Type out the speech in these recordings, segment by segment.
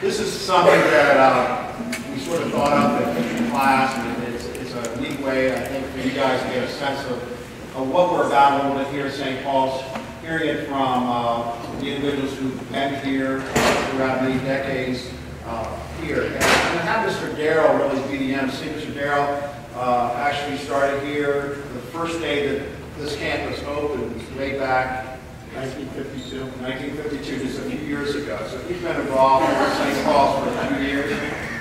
This is something that we sort of thought up in class, and it's a neat way, I think, for you guys to get a sense of what we're about a little bit here at St. Paul's, hearing it from the individuals who've been here throughout many decades here. And to have Mr. Darrell really be the MC. Mr. Darrell actually started here the first day that this campus opened, way back 1952. 1952, just a few years ago. So he's been involved with St. Paul's for a few years.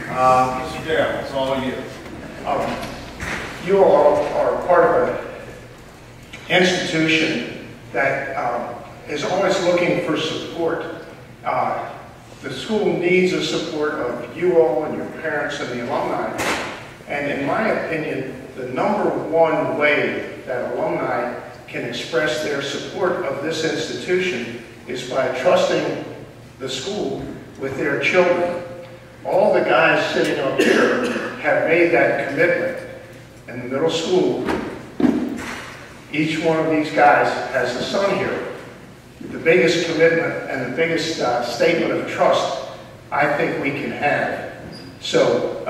Mr. Darrell, it's all you. You all are part of an institution that is always looking for support. The school needs the support of you all and your parents and the alumni. And in my opinion, the number one way that alumni can express their support of this institution is by trusting the school with their children. All the guys sitting up here have made that commitment. In the middle school, each one of these guys has a son here. The biggest commitment and the biggest statement of trust I think we can have. So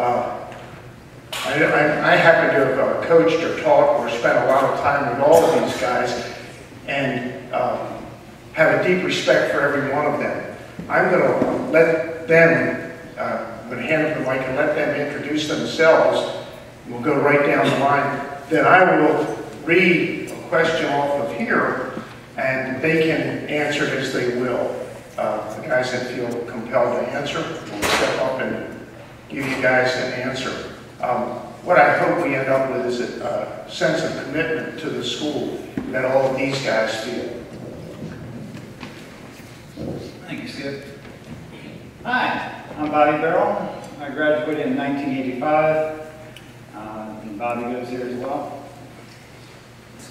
I happen to have coached or taught or spent a lot of time with all of these guys and have a deep respect for every one of them. I'm going to let them, I'm going to hand them the mic and let them introduce themselves. We'll go right down the line. Then I will read a question off of here and they can answer it as they will. The guys that feel compelled to answer will step up and give you guys an answer. What I hope we end up with is a sense of commitment to the school that all of these guys feel. Thank you, Skip. Hi, I'm Bobby Barrell. I graduated in 1985, and Bobby goes here as well.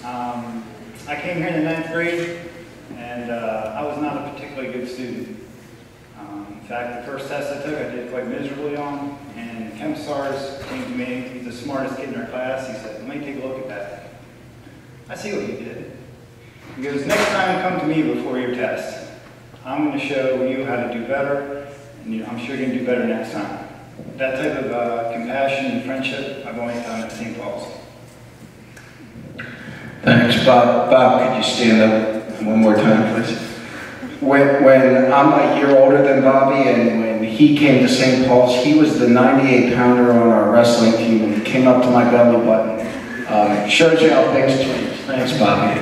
I came here in the 9th grade, and I was not a particularly good student. In fact, the first test I took, I did quite miserably on, and Chem Stars came to me. He's the smartest kid in our class. He said, "Let me take a look at that." I see what you did. He goes, "Next time, come to me before your test. I'm going to show you how to do better, and I'm sure you're going to do better next time." That type of compassion and friendship I've only found at St. Paul's. Thanks, Bob. Bob, could you stand up one more time, please? When I'm a year older than Bobby, and when he came to St. Paul's, he was the 98-pounder on our wrestling team, and he came up to my belly button. Shows you how things change. Thanks, Bobby.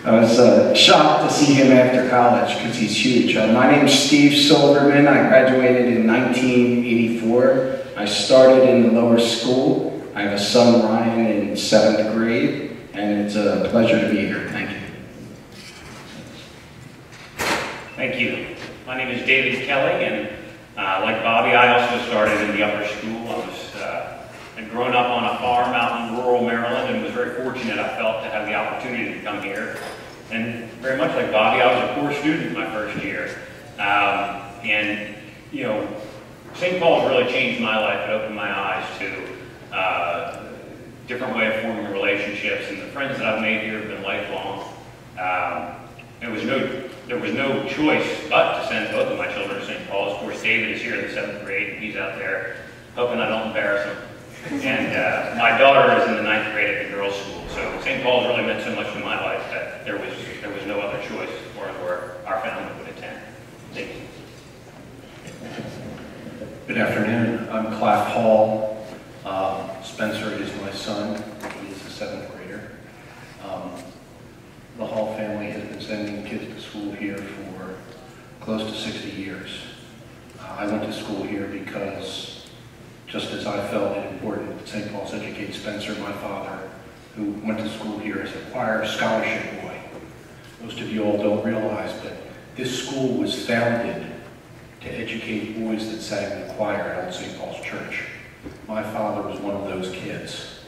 I was shocked to see him after college because he's huge. My name's Steve Silverman. I graduated in 1984. I started in the lower school. I have a son, Ryan, in 7th grade, and it's a pleasure to be here. Thank you. Thank you. My name is David Kelly, and like Bobby, I also started in the upper school. I'd grown up on a farm out in rural Maryland and was very fortunate, I felt, to have the opportunity to come here. And very much like Bobby, I was a poor student my first year. And, you know, St. Paul's really changed my life. It opened my eyes to different way of forming relationships, and the friends that I've made here have been lifelong. There was no choice but to send both of my children to St. Paul's. Of course, David is here in the 7th grade, and he's out there hoping I don't embarrass him. And my daughter is in the 9th grade at the girls' school. So St. Paul's really meant so much to my life that there was no other choice for where our family would attend. Thank you. Good afternoon. I'm Claff Hall. Spencer is my son. He is a 7th grader. The Hall family has been sending kids to school here for close to 60 years. I went to school here because, just as I felt it important that St. Paul's educate Spencer, my father, who went to school here as a choir scholarship boy. Most of you all don't realize, but this school was founded to educate boys that sang in the choir at Old St. Paul's Church. My father was one of those kids,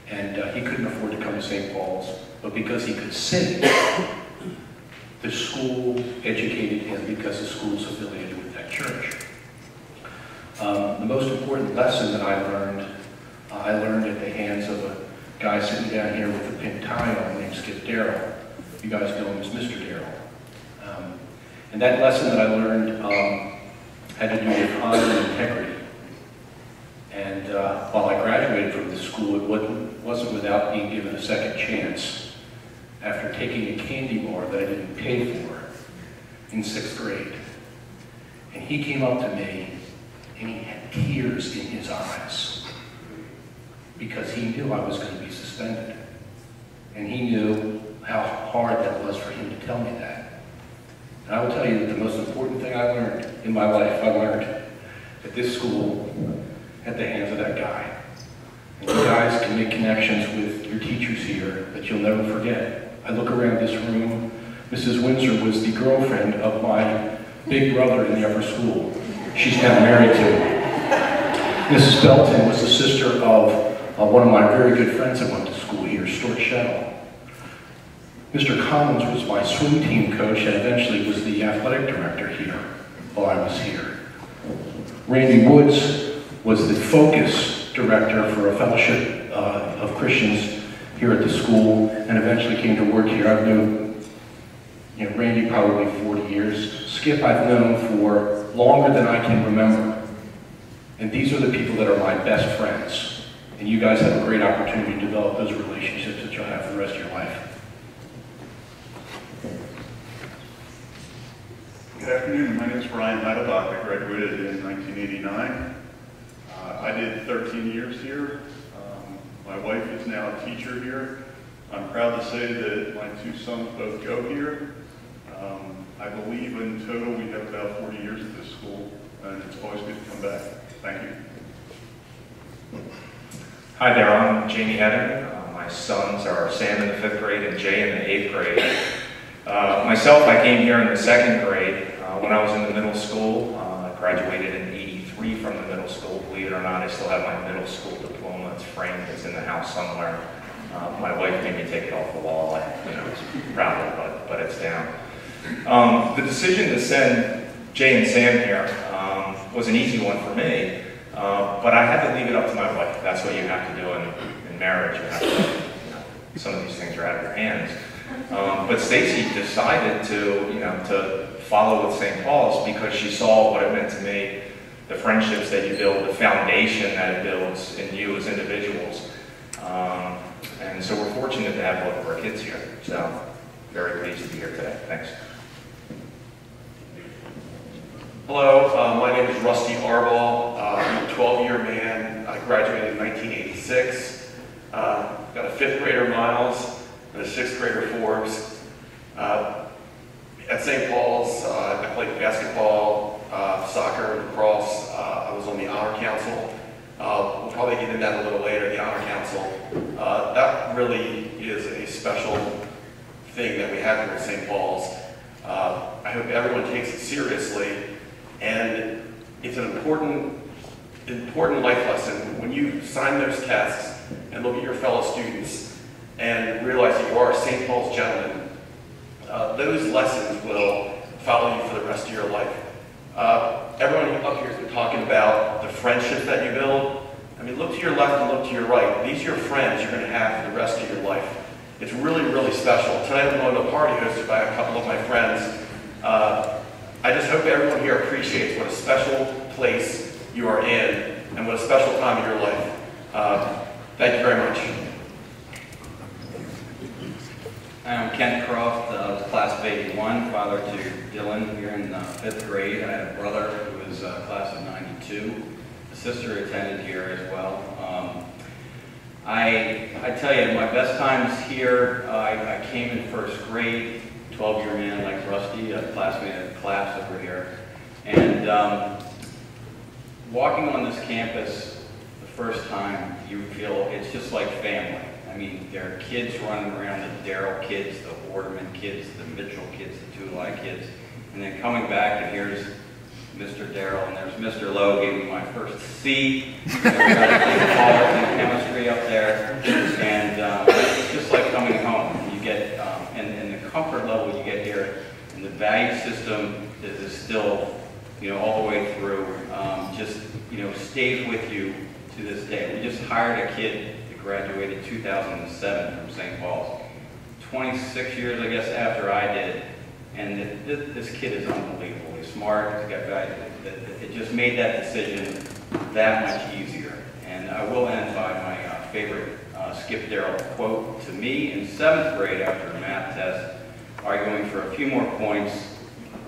and he couldn't afford to come to St. Paul's, but because he could sing, the school educated him because the school's affiliated with that church. The most important lesson that I learned at the hands of a guy sitting down here with a pink tie on named Skip Darrell. You guys know him as Mr. Darrell. And that lesson that I learned had to do with honor and integrity. And while I graduated from the school, it wasn't without being given a second chance after taking a candy bar that I didn't pay for in 6th grade. And he came up to me and he had tears in his eyes because he knew I was going to be suspended. And he knew how hard that was for him to tell me that. And I will tell you that the most important thing I learned in my life, I learned at this school at the hands of that guy. And you guys can make connections with your teachers here that you'll never forget. I look around this room, Mrs. Windsor was the girlfriend of my big brother in the upper school. She's now married to. Mrs. Belton was the sister of one of my very good friends that went to school here, Stuart Shettle. Mr. Collins was my swim team coach and eventually was the athletic director here while I was here. Randy Woods was the focus director for a fellowship of Christians here at the school and eventually came to work here. I've known Randy probably 40 years. Skip I've known for longer than I can remember. And these are the people that are my best friends. And you guys have a great opportunity to develop those relationships that you'll have for the rest of your life. Good afternoon. My name is Brian Heidelbach. I graduated in 1989. I did 13 years here. My wife is now a teacher here. I'm proud to say that my 2 sons both go here. I believe in total we have about 40 years at this school, and it's always good to come back. Thank you. Hi there, I'm Jamie Hedding. My sons are Sam in the 5th grade and Jay in the 8th grade. Myself, I came here in the 2nd grade. When I was in the middle school, I graduated in '83 from the middle school. Believe it or not, I still have my middle school diploma. It's framed, it's in the house somewhere. My wife made me take it off the wall. It's proud of it, but it's down. The decision to send Jay and Sam here was an easy one for me, but I had to leave it up to my wife. That's what you have to do in marriage. You have to, some of these things are out of your hands. But Stacy decided to follow with St. Paul's because she saw what it meant to me, the friendships that you build, the foundation that it builds in you as individuals. And so we're fortunate to have both of our kids here. So very pleased to be here today. Thanks. Hello, my name is Rusty Harbaugh. I'm a 12-year man. I graduated in 1986. Got a 5th grader, Miles, and a 6th grader, Forbes. At St. Paul's, I played basketball, soccer, lacrosse. I was on the Honor Council. We'll probably get into that a little later, the Honor Council. That really is a special thing that we have here at St. Paul's. I hope everyone takes it seriously, and it's an important life lesson when you sign those tests and look at your fellow students and realize that you are a St. Paul's gentleman. Those lessons will follow you for the rest of your life. Everyone up here has been talking about the friendships that you build. I mean, look to your left and look to your right. These are your friends you're going to have for the rest of your life. It's really, really special. Tonight I'm going to a party hosted by a couple of my friends. I just hope everyone here appreciates what a special place you are in and what a special time in your life. Thank you very much. I'm Kent Croft, class of '81, father to Dylan here in 5th grade. I had a brother who was class of '92. A sister attended here as well. I tell you, my best times here, I came in 1st grade, 12-year man like Rusty, a classmate of the class over here. And walking on this campus the first time, you feel it's just like family. I mean, there are kids running around, the Darrell kids, the Waterman kids, the Mitchell kids, the Tulai kids. And then coming back, and here's Mr. Darrell, and there's Mr. Lowe, gave me my first C. in chemistry up there. And it's just like coming home. You get, and the comfort level you get here, and the value system is still, all the way through, just, stays with you to this day. We just hired a kid that graduated 2007 from St. Paul's. 26 years, I guess, after I did. And this kid is unbelievably smart. He's got value. It just made that decision that much easier. And I will end by my favorite Skip Darrell quote to me in 7th grade after a math test, arguing for a few more points.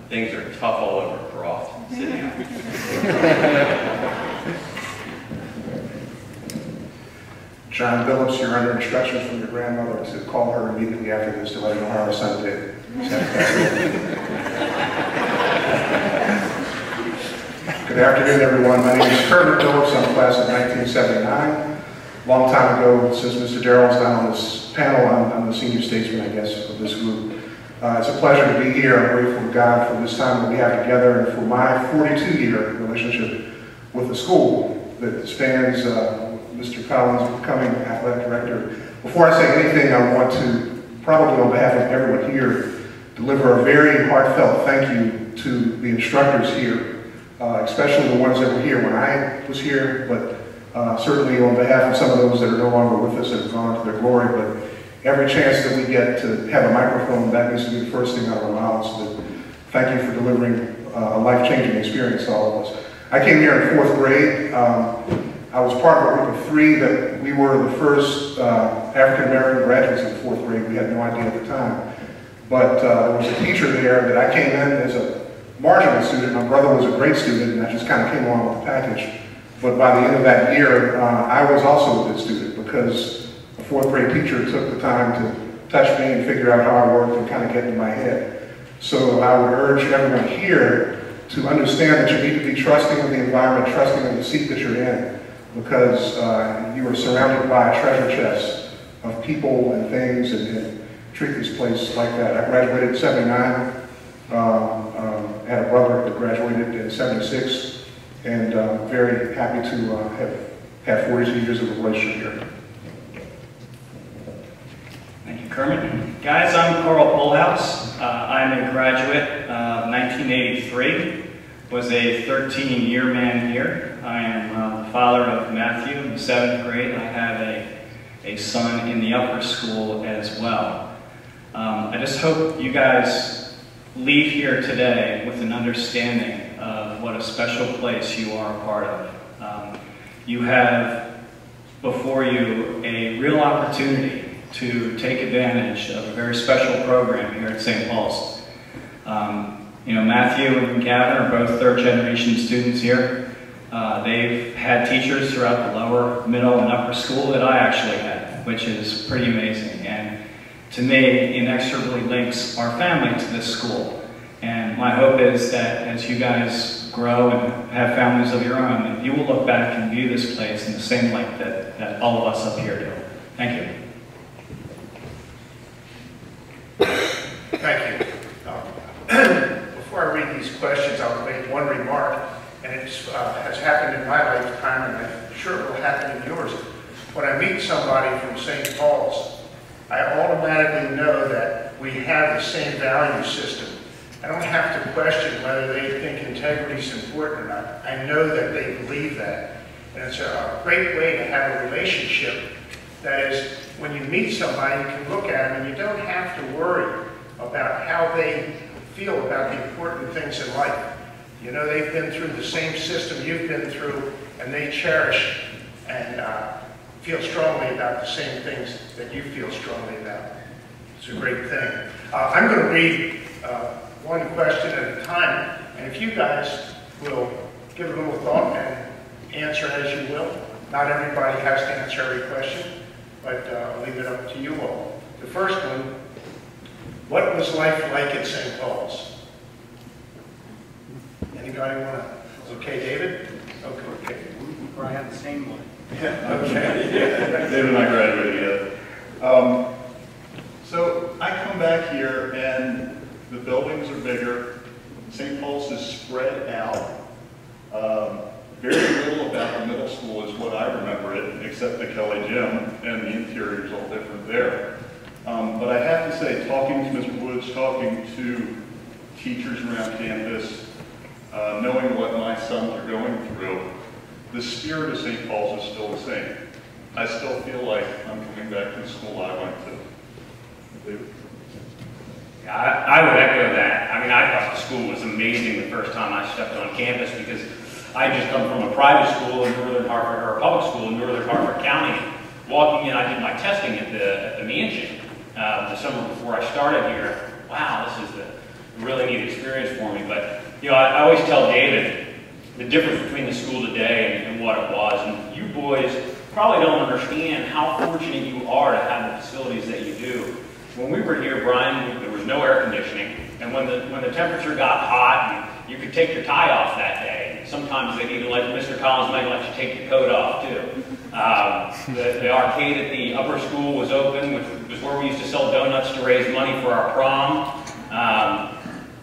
Things are tough all over Croft. Sit down. John Billups, you're under instructions from your grandmother to call her immediately after this to let her know how her son did. Good afternoon, everyone. My name is Kermit Billups. I'm class of 1979. Long time ago, since Mr. Darrell's not on this panel, I'm the senior statesman, I guess, of this group. It's a pleasure to be here. I'm grateful to God for this time that we have together and for my 42-year relationship with the school that spans Mr. Collins becoming athletic director. Before I say anything, I want to, probably on behalf of everyone here, deliver a very heartfelt thank you to the instructors here, especially the ones that were here when I was here, but certainly on behalf of some of those that are no longer with us and have gone to their glory. But every chance that we get to have a microphone, that needs to be the first thing out of our mouths. But thank you for delivering a life-changing experience to all of us. I came here in 4th grade. I was part of a group of 3 that we were the first African-American graduates in 4th grade. We had no idea at the time. But there was a teacher there that I came in as a marginal student. My brother was a great student, and I just kind of came along with the package. But by the end of that year, I was also a good student because a 4th grade teacher took the time to touch me and figure out how I worked and kind of get into my head. So I would urge everyone here to understand that you need to be trusting of the environment, trusting of the seat that you're in, because you are surrounded by a treasure chest of people and things, and treat this place like that. I graduated in 79, had a brother that graduated in 76, and very happy to have had 42 years of a relationship here. Thank you, Kermit. Guys, I'm Carl Polhouse. I'm a graduate of 1983. Was a 13-year man here. I am the father of Matthew in the 7th grade. I have a son in the upper school as well. I just hope you guys leave here today with an understanding of what a special place you are a part of. You have before you a real opportunity to take advantage of a very special program here at St. Paul's. You know, Matthew and Gavin are both 3rd generation students here. They've had teachers throughout the lower, middle, and upper school that I actually had, which is pretty amazing. And to me, inexorably links our family to this school. And my hope is that as you guys grow and have families of your own, that you will look back and view this place in the same light that all of us up here do. Thank you. Thank you. Before I read these questions, I'll make one remark, and it has happened in my lifetime, and I'm sure it will happen in yours. When I meet somebody from St. Paul's, I automatically know that we have the same value system. I don't have to question whether they think integrity is important or not. I know that they believe that. And it's a great way to have a relationship. That is, when you meet somebody, you can look at them and you don't have to worry about how they feel about the important things in life. You know, they've been through the same system you've been through, and they cherish and feel strongly about the same things that you feel strongly about. It's a great thing. I'm going to read one question at a time, and if you guys will give a little thought and answer as you will. Not everybody has to answer every question, but I'll leave it up to you all. The first one, what was life like at St. Paul's? Anybody want to? Okay, David? Okay. Or I have the same one. Okay. David and I graduated together. So I come back here and the buildings are bigger. St. Paul's is spread out. Very little about the middle school is what I remember it, except the Kelly Gym, and the interior is all different there. But I have to say, talking to Mr. Woods, talking to teachers around campus, knowing what my sons are going through, the spirit of St. Paul's is still the same. I still feel like I'm coming back to the school I went to. Yeah, I would echo that. I mean, I Lighthouse School was amazing the first time I stepped on campus, because I just come from a private school in Northern Hartford, or a public school in Northern Hartford County. Walking in, I did my testing at the mansion the summer before I started here. Wow, this is a really neat experience for me. But you know, I always tell David the difference between the school today and what it was. And you boys probably don't understand how fortunate you are to have the facilities that you do. When we were here, Brian, there was no air conditioning, and when the temperature got hot, you could take your tie off that day. Sometimes they'd even let Mr. Collins might let you take your coat off too. The arcade at the upper school was open, which was where we used to sell donuts to raise money for our prom.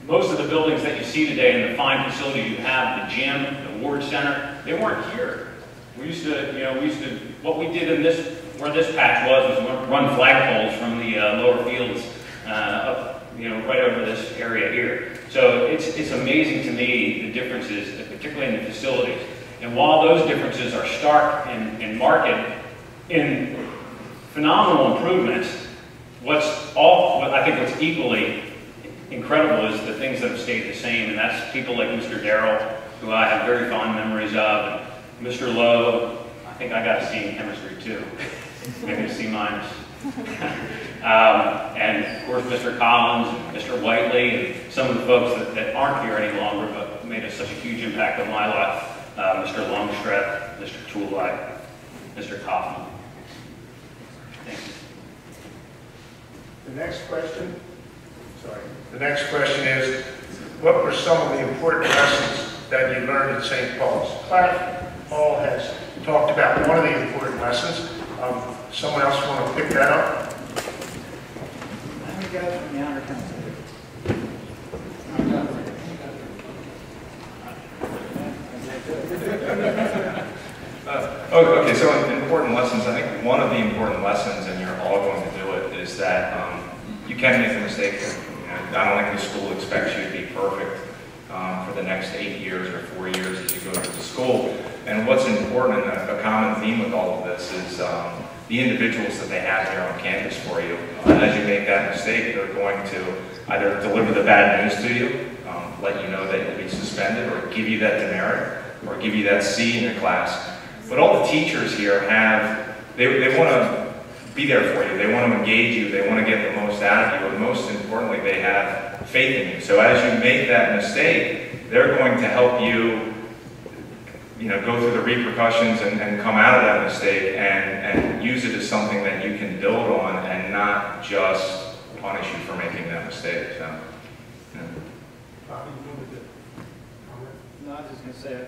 Most of the buildings that you see today and the fine facilities you have, the gym, the ward center, they weren't here. We used to, what we did in this, where this patch was run flagpoles from the lower fields up, right over this area here. So it's amazing to me the differences, particularly in the facilities. And while those differences are stark and marked in phenomenal improvements, I think what's equally incredible is the things that have stayed the same, and that's people like Mr. Darrell, who I have very fond memories of, and Mr. Lowe. I think I got to see in chemistry too, maybe a C-. And of course Mr. Collins, and Mr. Whiteley, and some of the folks that aren't here any longer but made such a huge impact on my life. Mr. Longstreth, Mr. Toolite, Mr. Kaufman. Thank you. The next question is, what were some of the important lessons that you learned at St. Paul's? Paul has talked about one of the important lessons. Someone else want to pick that up? I'm going to go from the Honor Council. Okay, so important lessons. I think one of the important lessons, and you're all going to do it, is that you can make a mistake. I don't think the school expects you to be perfect for the next 8 years or 4 years as you go through the school. And what's important, and a common theme with all of this, is the individuals that they have here on campus for you. As you make that mistake, they're going to either deliver the bad news to you, let you know that you'll be suspended, or give you that demerit, or give you that C in your class. But all the teachers here they want to be there for you. They want to engage you. They want to get the most out of you. And most importantly, they have faith in you. So as you make that mistake, they're going to help you, go through the repercussions and come out of that mistake and use it as something that you can build on and not just punish you for making that mistake. So, Bobby, you wanted to comment? No, I was just going to say,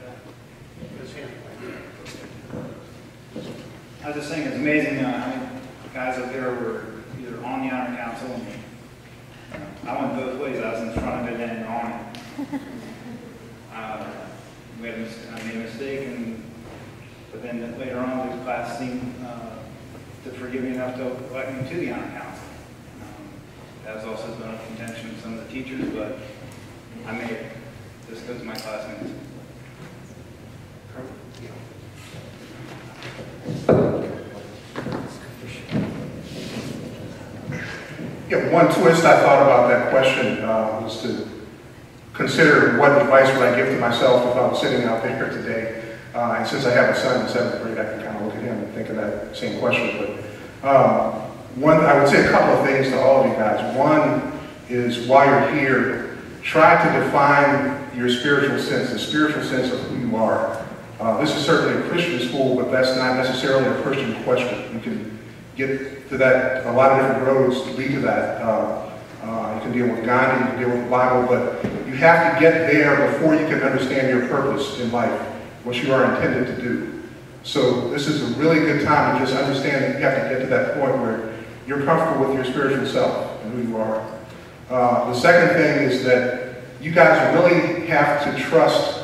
I was just saying it's amazing how many guys up there were either on the Honor Council, and I went both ways. I was in front of it and on it. I made a mistake, but then later on the class seemed to forgive me enough to elect me to the Honor Council. That was also been a contention with some of the teachers, but I made it just because of my classmates. Yeah, one twist I thought about that question was to consider what advice would I give to myself if I was sitting out there today. And since I have a son in 7th grade, I can kind of look at him and think of that same question. But I would say a couple of things to all of you guys. One is, while you're here, try to define your spiritual sense, the spiritual sense of who you are. This is certainly a Christian school, but that's not necessarily a Christian question. You can get to that, a lot of different roads lead to that. You can deal with Gandhi, you can deal with the Bible, but you have to get there before you can understand your purpose in life, what you are intended to do. So this is a really good time to just understand that you have to get to that point where you're comfortable with your spiritual self and who you are. The second thing is that you guys really have to trust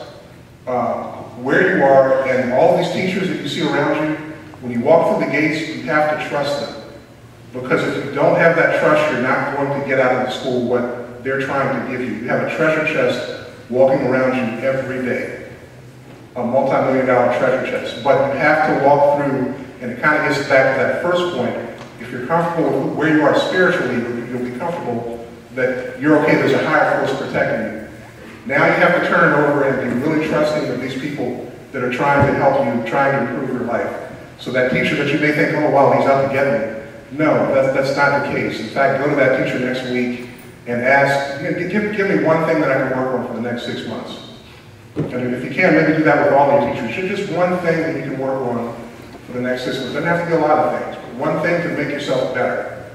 where you are, and all these teachers that you see around you. When you walk through the gates, you have to trust them. Because if you don't have that trust, you're not going to get out of the school what they're trying to give you. You have a treasure chest walking around you every day. A multi-million-dollar treasure chest. But you have to walk through, and it kind of gets back to that first point. If you're comfortable with where you are spiritually, you'll be comfortable that you're okay, there's a higher force protecting you. Now you have to turn it over and be really trusting of these people that are trying to help you, trying to improve your life. So that teacher that you may think, oh, well, he's out to get me. No, that's not the case. In fact, go to that teacher next week and ask, give me one thing that I can work on for the next 6 months. And if you can, maybe do that with all your teachers. Just one thing that you can work on for the next 6 months. It doesn't have to be a lot of things, but one thing to make yourself better.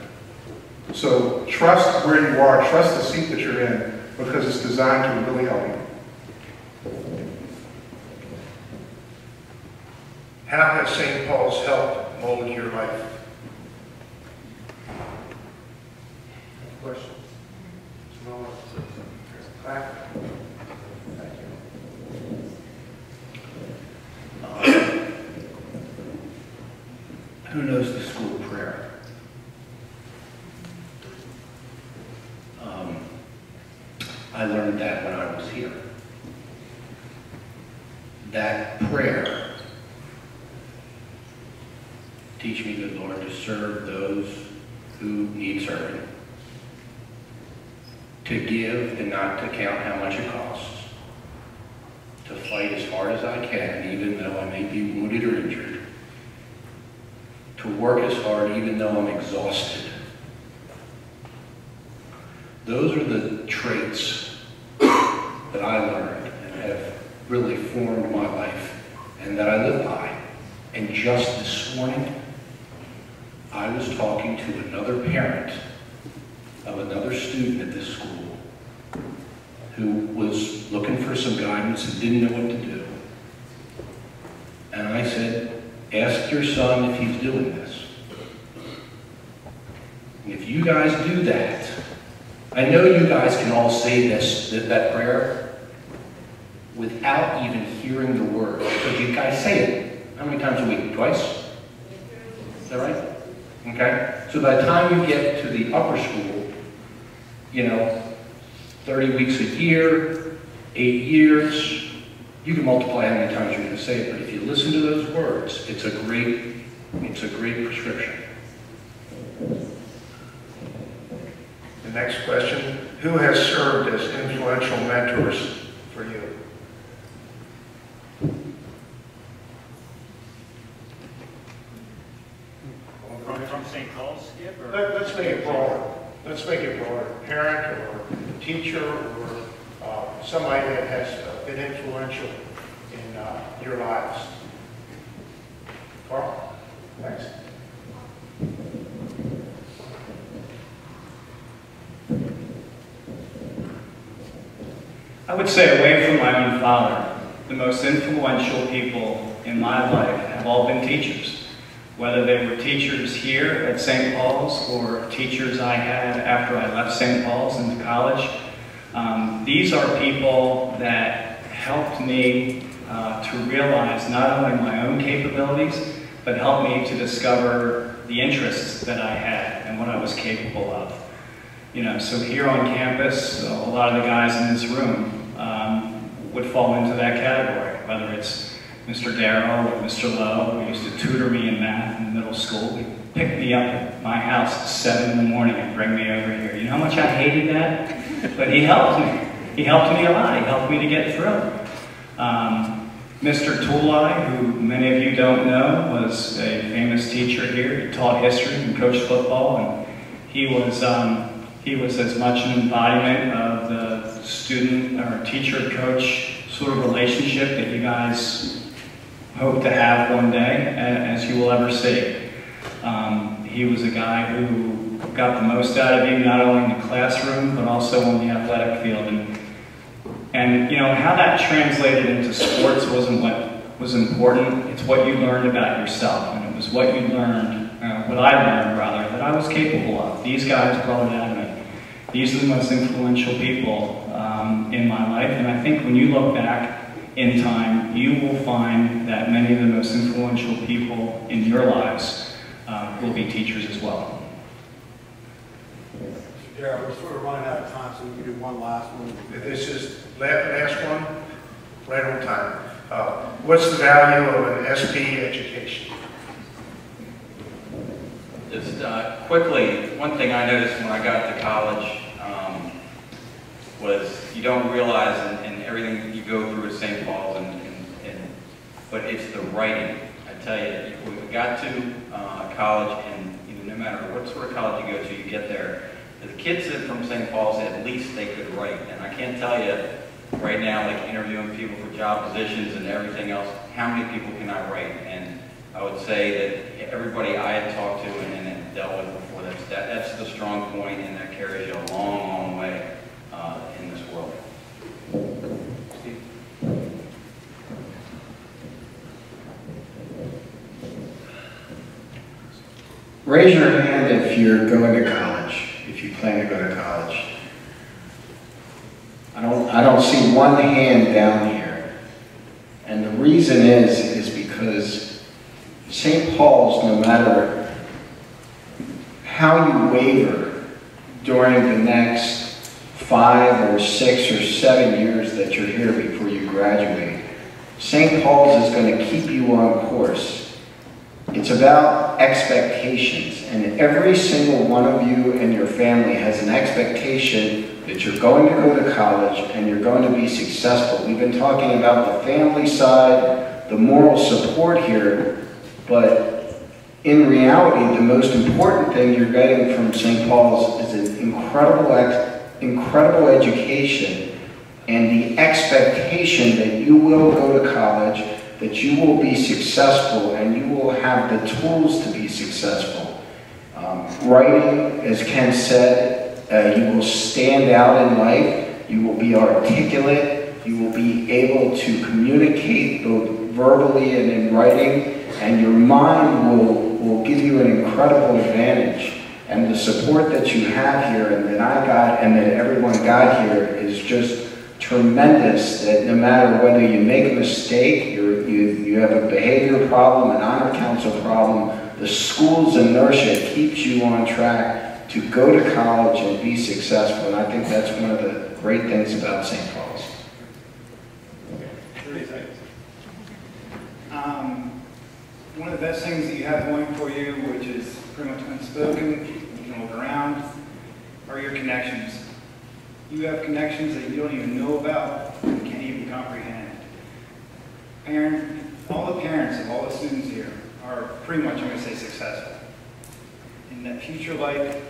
So trust where you are, trust the seat that you're in, because it's designed to really help you. How has St. Paul's helped mold your life? Questions? Who knows the school prayer? I learned that when I was here. That prayer, teach me, the Lord, to serve those who need serving, to give and not to count how much it costs, to fight as hard as I can, even though I may be wounded or injured, to work as hard even though I'm exhausted. Those are the traits that I learned and have really formed my life and that I live by. And just this morning, I was talking to another parent of another student at this school who was looking for some guidance and didn't know what to do. And I said, ask your son if he's doing this. And if you guys do that, I know you guys can all say that prayer without even hearing the word, because you guys say it. How many times a week? Twice? Is that right? Okay? So by the time you get to the upper school, 30 weeks a year, 8 years, you can multiply how many times you're going to say it, but if you listen to those words, it's a great prescription. The next question, who has served as influential mentors for you? From St. Paul's, Skip? Let's make it broader. Let's make it broader. Parent or teacher or somebody that has been influential in your lives. Carl? Thanks. I would say, away from my own father, the most influential people in my life have all been teachers. Whether they were teachers here at St. Paul's or teachers I had after I left St. Paul's into college. These are people that helped me to realize not only my own capabilities, but helped me to discover the interests that I had and what I was capable of. So here on campus, a lot of the guys in this room would fall into that category, whether it's Mr. Darrow or Mr. Lowe, who used to tutor me in math in middle school. He'd pick me up at my house at 7 in the morning and bring me over here. You know how much I hated that? But he helped me. He helped me a lot. He helped me to get through. Mr. Tulai, who many of you don't know, was a famous teacher here. He taught history and coached football, and he was as much an embodiment of the student or teacher-coach sort of relationship that you guys hope to have one day, as you will ever see. He was a guy who got the most out of you, not only in the classroom, but also on the athletic field. And how that translated into sports wasn't what was important. It's what you learned about yourself, and it was what you learned, what I learned rather, that I was capable of. These guys brought it out of me. These are the most influential people in my life, and I think when you look back in time, you will find that many of the most influential people in your lives will be teachers as well. Yeah, we're sort of running out of time, so we can do one last one. This is last one, right on time. What's the value of an SP education? Just quickly, one thing I noticed when I got to college, was you don't realize and everything that you go through at St. Paul's, but it's the writing. I tell you, we got to college, and no matter what sort of college you go to, you get there. The kids from St. Paul's, at least they could write. And I can't tell you right now, like interviewing people for job positions and everything else, how many people can I write? And I would say that everybody I had talked to and dealt with before, that's the strong point, and that carries you a long, long way in this world. Steve? Raise your hand if you're going to college, if you plan to go to college. I don't see one hand down here. And the reason is because St. Paul's, no matter how you waver during the next 5 or 6 or 7 years that you're here before you graduate, St. Paul's is going to keep you on course. It's about expectations, and every single one of you and your family has an expectation that you're going to go to college and you're going to be successful. We've been talking about the family side, the moral support here, but in reality, the most important thing you're getting from St. Paul's is an incredible education and the expectation that you will go to college, that you will be successful, and you will have the tools to be successful. Writing, as Ken said, you will stand out in life, you will be articulate, you will be able to communicate both verbally and in writing, and your mind will give you an incredible advantage. And the support that you have here, and that I got, and that everyone got here, is just tremendous. That no matter whether you make a mistake, you have a behavior problem, an honor council problem, the schools inertia keeps you on track to go to college and be successful. And I think that's one of the great things about St. Paul's. One of the best things that you have going for you, which is pretty much unspoken, you can look around, are your connections. You have connections that you don't even know about and can't even comprehend. All the parents of all the students here are pretty much, I'm going to say, successful. In that future life,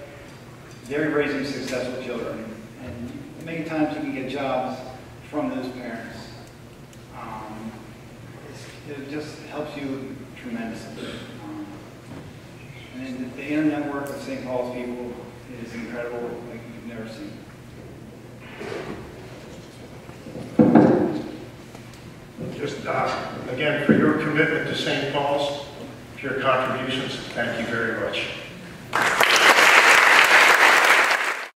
they're raising successful children. And many times you can get jobs from those parents. It just helps you tremendously. And the inner network of St. Paul's people is incredible, like you've never seen. Just, again, for your commitment to St. Paul's, for your contributions, thank you very much.